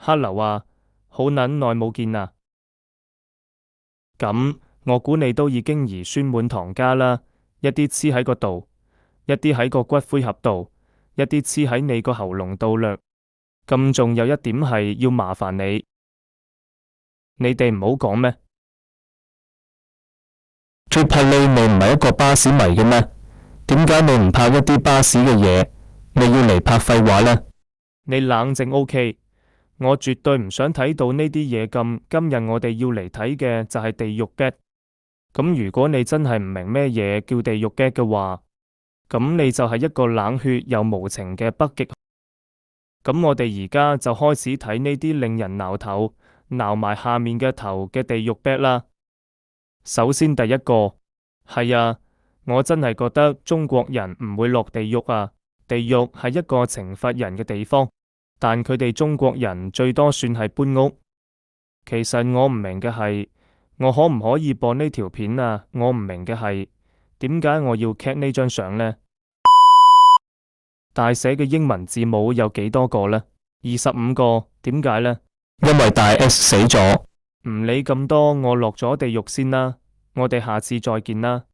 Hello 啊，好撚耐冇見啊。咁我估你都已經兒孫滿堂家啦，一啲黐喺個度，一啲喺個骨灰盒度，一啲黐喺你個喉嚨度嘞。咁仲有一點係要麻煩你，你哋唔好講咩？最怕你唔係一個巴士迷嘅咩？點解你唔拍一啲巴士嘅嘢，你要嚟拍廢話呢？你冷靜 OK，我絕對唔想睇到呢啲嘢咁。今日我哋要嚟睇嘅就係地獄 get。咁如果你真係唔明咩嘢叫地獄 get 嘅話，咁你就係一個冷血又無情嘅北極。咁我哋而家就開始睇呢啲令人撓頭、撓埋下面嘅頭嘅地獄 get 啦。首先第一個，係啊，我真係覺得中國人唔會落地獄啊。地獄係一個懲罰人嘅地方，但佢哋中國人最多算係搬屋。其實我唔明嘅係，我可唔可以播呢條片啊？我唔明嘅係，點解我要 cap 呢張相呢？大寫嘅英文字母有幾多個呢？25個，點解呢？因為大 S 死咗。唔理咁多，我落咗地獄先啦。我哋下次再見啦。